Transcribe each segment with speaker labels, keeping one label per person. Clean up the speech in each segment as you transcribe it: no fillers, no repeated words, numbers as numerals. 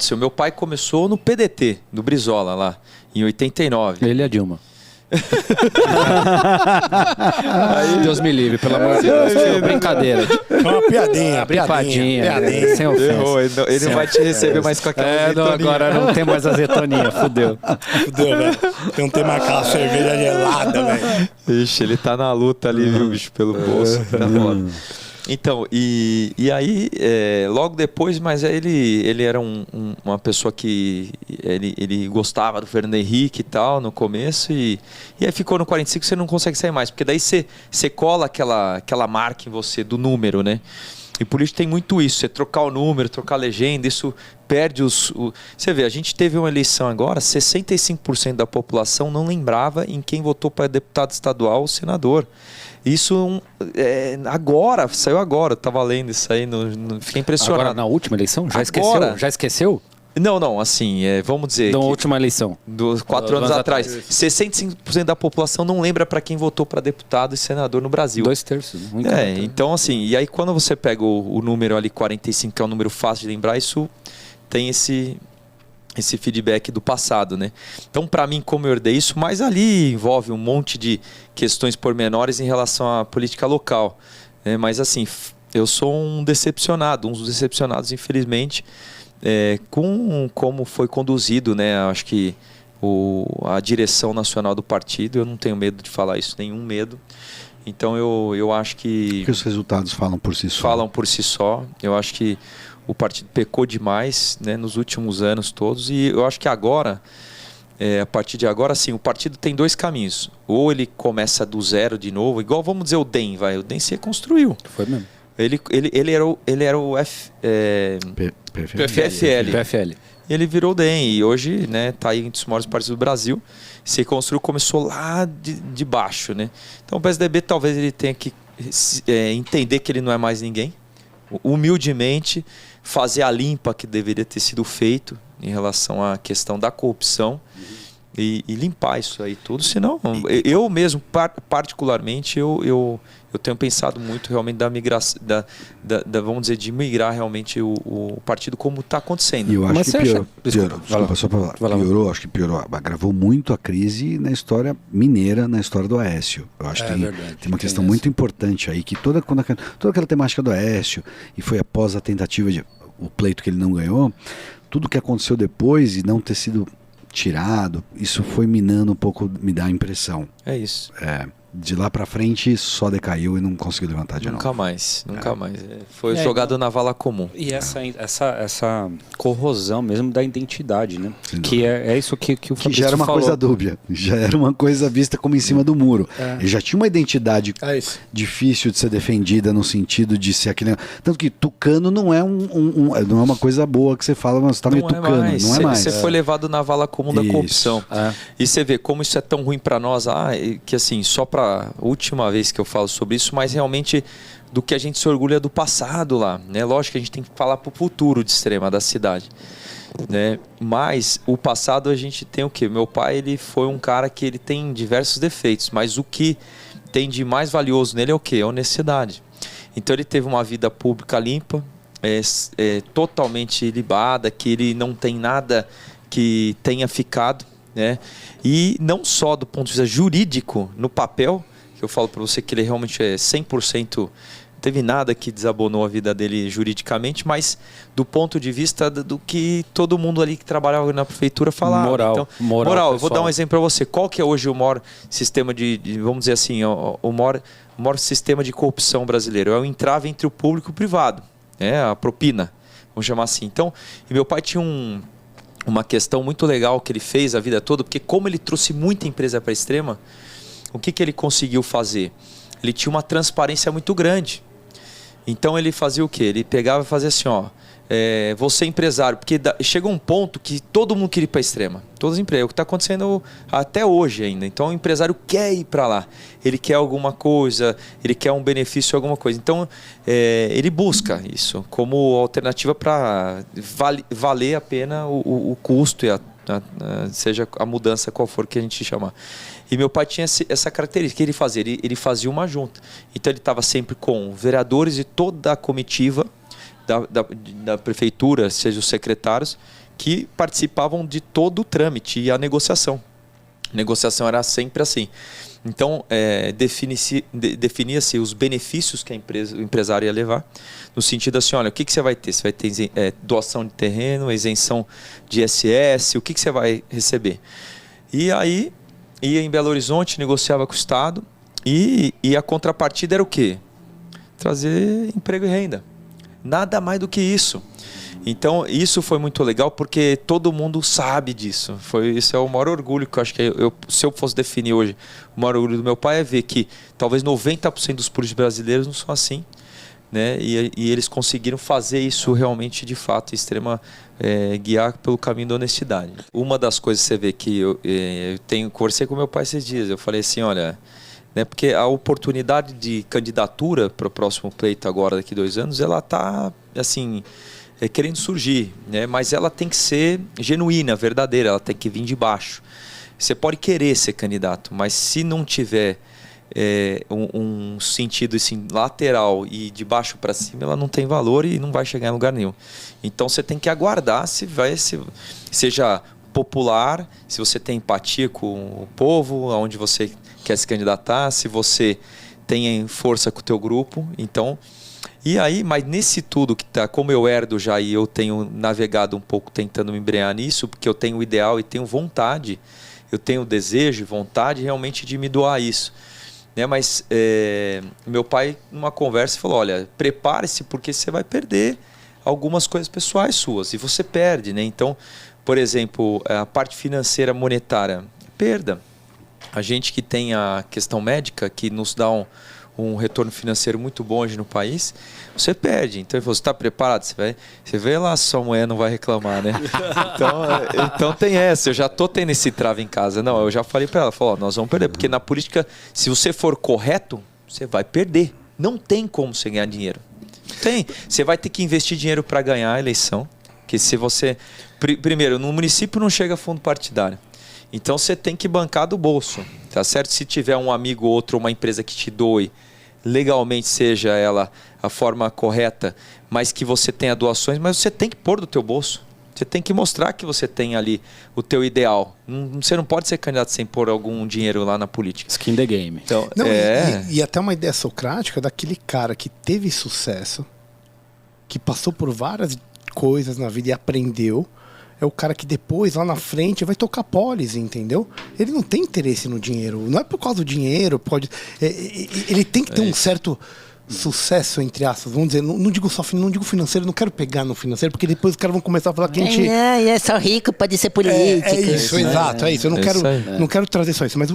Speaker 1: assim, o meu pai começou no PDT, do Brizola, lá, em 89.
Speaker 2: Ele e a Dilma. Aí, Deus me livre, pelo amor de Deus. Brincadeira.
Speaker 3: Uma piadinha.
Speaker 2: Sem ofensa.
Speaker 1: Errou, ele não vai te receber mais com aquela azetoninha.
Speaker 2: Agora não tem mais azetoninha, fudeu.
Speaker 3: Fudeu, velho. Tem que ter mais aquela cerveja gelada, velho.
Speaker 1: Ixi, ele tá na luta ali, viu, bicho, pelo bolso. Tá foda. Então, e aí, logo depois, mas ele era uma pessoa que ele gostava do Fernando Henrique e tal, no começo, e aí ficou no 45, você não consegue sair mais, porque daí você cola aquela marca em você do número, né? E político tem muito isso, você trocar o número, trocar a legenda, isso perde Você vê, a gente teve uma eleição agora, 65% da população não lembrava em quem votou para deputado estadual ou senador. Isso agora, saiu agora, eu tava lendo isso aí, fiquei impressionado.
Speaker 2: Agora, na última eleição? Já
Speaker 1: Agora,
Speaker 2: Já esqueceu?
Speaker 1: Não, assim, vamos dizer...
Speaker 2: Da última eleição.
Speaker 1: Dos 4 anos atrás. 65% da população não lembra para quem votou para deputado e senador no Brasil.
Speaker 2: 2/3.
Speaker 1: Então assim, e aí quando você pega o número ali 45, que é um número fácil de lembrar, isso tem esse feedback do passado, né? Então, para mim, como eu herdei isso, mas ali envolve um monte de questões pormenores em relação à política local, né? Mas assim, eu sou um dos decepcionados, infelizmente, com como foi conduzido, né? Acho que a direção nacional do partido, eu não tenho medo de falar isso, nenhum medo. Então, eu acho que...
Speaker 4: Porque os resultados falam por si só.
Speaker 1: Falam por si só. Eu acho que o partido pecou demais, né, nos últimos anos todos, e eu acho que agora, a partir de agora, sim, o partido tem 2 caminhos. Ou ele começa do zero de novo, igual, vamos dizer, o DEM vai. O DEM se reconstruiu.
Speaker 2: Foi mesmo.
Speaker 1: Ele era o
Speaker 2: PFL.
Speaker 1: Ele virou o DEM e hoje, né, tá aí entre os maiores partidos do Brasil. Se reconstruiu, começou lá de baixo, né? Então o PSDB talvez ele tenha que entender que ele não é mais ninguém. Humildemente fazer a limpa que deveria ter sido feito em relação à questão da corrupção e limpar isso aí tudo, senão eu mesmo particularmente eu tenho pensado muito realmente da migração, vamos dizer, de migrar realmente o partido como está acontecendo.
Speaker 4: E eu acho que piorou.
Speaker 2: Desculpa,
Speaker 4: só para falar. Piorou, acho que piorou. Agravou muito a crise na história mineira, na história do Aécio. Eu acho que tem uma questão muito importante aí, que toda aquela temática do Aécio, e foi após a tentativa o pleito que ele não ganhou, tudo que aconteceu depois e não ter sido tirado, isso foi minando um pouco, me dá a impressão.
Speaker 1: É isso.
Speaker 4: De lá pra frente só decaiu e não conseguiu levantar de novo.
Speaker 1: Nunca mais. Foi jogado na vala comum.
Speaker 2: E essa corrosão mesmo da identidade, né? Que é isso que o Fabrício
Speaker 4: já era uma
Speaker 2: falou.
Speaker 4: coisa dúbia, já era uma coisa vista como em cima do muro. Ele já tinha uma identidade difícil de ser defendida no sentido de ser aquele... Tanto que tucano não é não é uma coisa boa que você fala, mas você tá meio tucano, não é mais.
Speaker 1: Você foi levado na vala comum da corrupção. E você vê como isso é tão ruim pra nós, que assim, só pra última vez que eu falo sobre isso, mas realmente do que a gente se orgulha do passado lá, né? Lógico que a gente tem que falar pro futuro de Extrema, da cidade, né? Mas o passado a gente tem o quê? Meu pai, ele foi um cara que ele tem diversos defeitos, mas o que tem de mais valioso nele é o quê? A honestidade. Então ele teve uma vida pública limpa, totalmente libada, que ele não tem nada que tenha ficado, né? E não só do ponto de vista jurídico, no papel, que eu falo para você que ele realmente é 100%, não teve nada que desabonou a vida dele juridicamente, mas do ponto de vista do que todo mundo ali que trabalhava na prefeitura falava. Moral. Eu vou dar um exemplo para você. Qual que é hoje o maior sistema vamos dizer assim, o maior sistema de corrupção brasileiro? É o entrave entre o público e o privado, a propina, vamos chamar assim. Então, e meu pai tinha uma questão muito legal que ele fez a vida toda, porque como ele trouxe muita empresa para a Extrema, o que ele conseguiu fazer? Ele tinha uma transparência muito grande. Então ele fazia o quê? Ele pegava e fazia assim, você é empresário, porque chegou um ponto que todo mundo queria ir para a Extrema. Todas as empresas, o que está acontecendo até hoje ainda. Então o empresário quer ir para lá. Ele quer alguma coisa, ele quer um benefício, alguma coisa. Então ele busca isso como alternativa para valer a pena o custo e seja a mudança qual for que a gente chamar. E meu pai tinha essa característica, ele fazia uma junta. Então ele estava sempre com vereadores e toda a comitiva da prefeitura, seja os secretários, que participavam de todo o trâmite e a negociação. A negociação era sempre assim. Então, definia-se os benefícios que o empresário ia levar, no sentido assim, olha, o que você vai ter? Você vai ter doação de terreno, isenção de ISS, o que você vai receber? E aí, ia em Belo Horizonte, negociava com o Estado, e a contrapartida era o quê? Trazer emprego e renda. Nada mais do que isso. Então, isso foi muito legal porque todo mundo sabe disso. Isso é o maior orgulho que eu acho que se eu fosse definir hoje, o maior orgulho do meu pai é ver que talvez 90% dos políticos brasileiros não são assim, né? E eles conseguiram fazer isso realmente, de fato, guiar pelo caminho da honestidade. Uma das coisas que você vê que eu conversei com meu pai esses dias, eu falei assim, olha, né, porque a oportunidade de candidatura para o próximo pleito agora, daqui 2 anos, ela está, assim, querendo surgir, né? Mas ela tem que ser genuína, verdadeira, ela tem que vir de baixo. Você pode querer ser candidato, mas se não tiver um sentido assim, lateral e de baixo para cima, ela não tem valor e não vai chegar em lugar nenhum. Então você tem que aguardar seja popular, se você tem empatia com o povo, aonde você quer se candidatar, se você tem força com o teu grupo. Então, e aí, mas nesse tudo que tá, como eu herdo já e eu tenho navegado um pouco tentando me embrenhar nisso, porque eu tenho o ideal e tenho vontade, eu tenho desejo e vontade realmente de me doar isso. Né? Mas meu pai, numa conversa, falou, olha, prepare-se porque você vai perder algumas coisas pessoais suas e você perde, né? Então, por exemplo, a parte financeira monetária, perda. A gente que tem a questão médica, que nos dá um retorno financeiro muito bom hoje no país, você perde. Então, você está preparado? Você vê lá, sua mulher não vai reclamar, né? Então tem essa. Eu já estou tendo esse trave em casa. Não, eu já falei para ela, nós vamos perder. Porque na política, se você for correto, você vai perder. Não tem como você ganhar dinheiro. Tem. Você vai ter que investir dinheiro para ganhar a eleição. Que se você... Primeiro, no município não chega fundo partidário. Então você tem que bancar do bolso, tá certo? Se tiver um amigo ou outro, uma empresa que te doe, legalmente seja ela a forma correta, mas que você tenha doações, mas você tem que pôr do teu bolso. Você tem que mostrar que você tem ali o teu ideal. Você não pode ser candidato sem pôr algum dinheiro lá na política.
Speaker 2: Skin the game.
Speaker 1: Então,
Speaker 3: não, e até uma ideia socrática daquele cara que teve sucesso, que passou por várias coisas na vida e aprendeu. É o cara que depois, lá na frente, vai tocar polis, entendeu? Ele não tem interesse no dinheiro. Não é por causa do dinheiro. Ele tem que ter um certo sucesso, entre aspas. Vamos dizer, não digo financeiro, não quero pegar no financeiro, porque depois os caras vão começar a falar que a gente...
Speaker 5: é só rico, pode ser político.
Speaker 3: É isso, exato, é isso. Eu não quero trazer só isso. Mas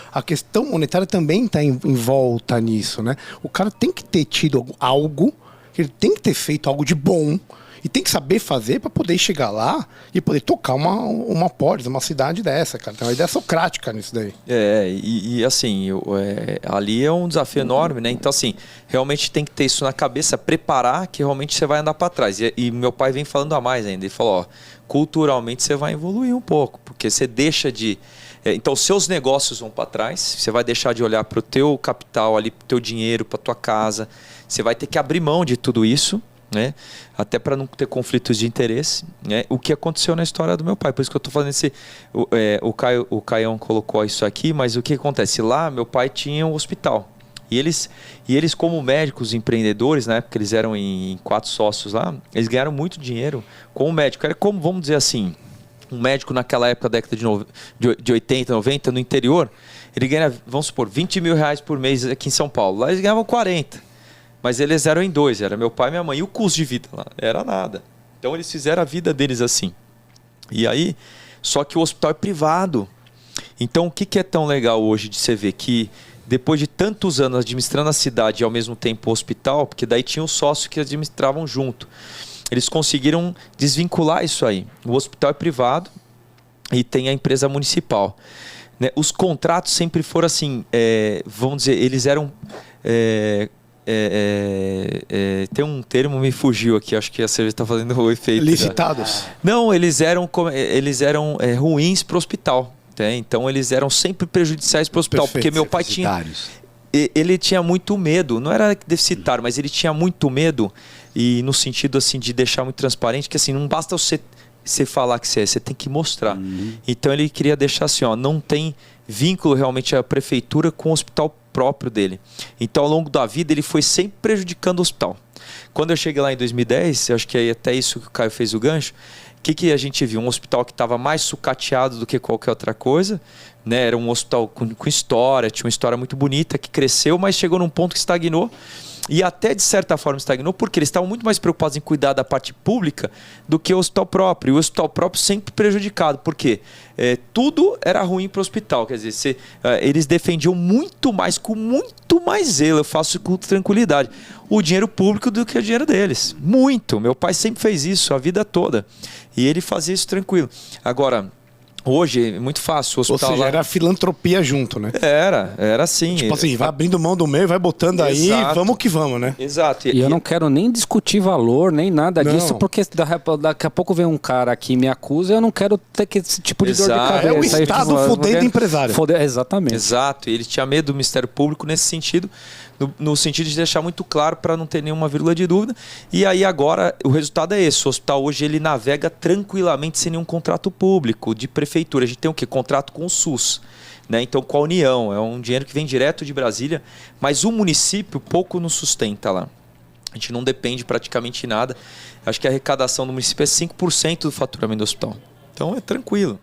Speaker 3: a questão monetária também está em volta nisso, né? O cara tem que ter tido algo, ele tem que ter feito algo de bom, e tem que saber fazer para poder chegar lá e poder tocar uma polis, uma cidade dessa, cara. Tem uma ideia socrática nisso daí.
Speaker 1: E assim, ali é um desafio enorme, né? Então, assim, realmente tem que ter isso na cabeça, preparar que realmente você vai andar para trás. E meu pai vem falando a mais ainda. Ele falou, ó, culturalmente você vai evoluir um pouco, porque você deixa de... Então, seus negócios vão para trás, você vai deixar de olhar para o teu capital ali, para o teu dinheiro, para tua casa. Você vai ter que abrir mão de tudo isso, né? Até para não ter conflitos de interesse, né? O que aconteceu na história do meu pai, por isso que eu estou fazendo o Caião colocou isso aqui, mas o que acontece? Lá meu pai tinha um hospital e eles como médicos empreendedores, na época eles eram em 4 sócios lá, eles ganharam muito dinheiro como médico. Era como, vamos dizer assim, um médico naquela época, década de 80, 90, no interior, ele ganha, vamos supor, 20 mil reais por mês aqui em São Paulo. Lá eles ganhavam 40. Mas eles eram em 2, era meu pai e minha mãe. E o custo de vida lá era nada. Então eles fizeram a vida deles assim. E aí, só que o hospital é privado. Então o que é tão legal hoje de você ver que depois de tantos anos administrando a cidade e ao mesmo tempo o hospital, porque daí tinha os sócios que administravam junto, eles conseguiram desvincular isso aí. O hospital é privado e tem a empresa municipal. Né? Os contratos sempre foram assim, vamos dizer, eles eram... tem um termo, me fugiu aqui, acho que a cerveja está fazendo o efeito.
Speaker 3: Licitados?
Speaker 1: Não, eles eram ruins para o hospital. Né? Então eles eram sempre prejudiciais para o hospital.
Speaker 3: Perfeito.
Speaker 1: Porque meu pai ele tinha muito medo, não era deficitário, mas ele tinha muito medo, e no sentido assim de deixar muito transparente, que assim, não basta você você falar que você é, você tem que mostrar. Então ele queria deixar assim, ó, não tem vínculo realmente a prefeitura com o hospital próprio dele. Então ao longo da vida ele foi sempre prejudicando o hospital. Quando eu cheguei lá em 2010, eu acho que é até isso que o Caio fez o gancho, o que a gente viu? Um hospital que estava mais sucateado do que qualquer outra coisa, né? Era um hospital com história, tinha uma história muito bonita, que cresceu, mas chegou num ponto que estagnou. E até de certa forma estagnou, porque eles estavam muito mais preocupados em cuidar da parte pública do que o hospital próprio. E o hospital próprio sempre prejudicado, porque tudo era ruim para o hospital. Quer dizer, eles defendiam muito mais, com muito mais zelo, eu faço com tranquilidade, o dinheiro público do que o dinheiro deles. Muito. Meu pai sempre fez isso a vida toda. E ele fazia isso tranquilo. Agora, hoje é muito fácil. O hospital
Speaker 3: Ou seja,
Speaker 1: lá...
Speaker 3: era filantropia junto, né?
Speaker 1: Era assim.
Speaker 3: Tipo assim, vai abrindo mão do meio, vai botando aí,
Speaker 1: Exato.
Speaker 3: vamos que vamos, né?
Speaker 1: Exato.
Speaker 2: E eu não quero nem discutir valor, nem nada
Speaker 3: Não.
Speaker 2: disso, porque daqui a pouco vem um cara que me acusa e eu não quero ter esse tipo de dor de
Speaker 1: Exato.
Speaker 2: cabeça.
Speaker 3: É o
Speaker 2: Aí,
Speaker 3: Estado
Speaker 2: eu
Speaker 3: fodendo
Speaker 2: quero-
Speaker 3: empresário.
Speaker 2: Exatamente.
Speaker 1: Exato, e ele tinha medo do Ministério Público nesse sentido, no sentido de deixar muito claro para não ter nenhuma vírgula de dúvida. E aí agora o resultado é esse: o hospital hoje ele navega tranquilamente sem nenhum contrato público de prefeitura. A gente tem o quê? Contrato com o SUS, né? Então com a União, é um dinheiro que vem direto de Brasília, mas o município pouco nos sustenta lá. A gente não depende praticamente de nada. Acho que a arrecadação do município é 5% do faturamento do hospital. Então é tranquilo.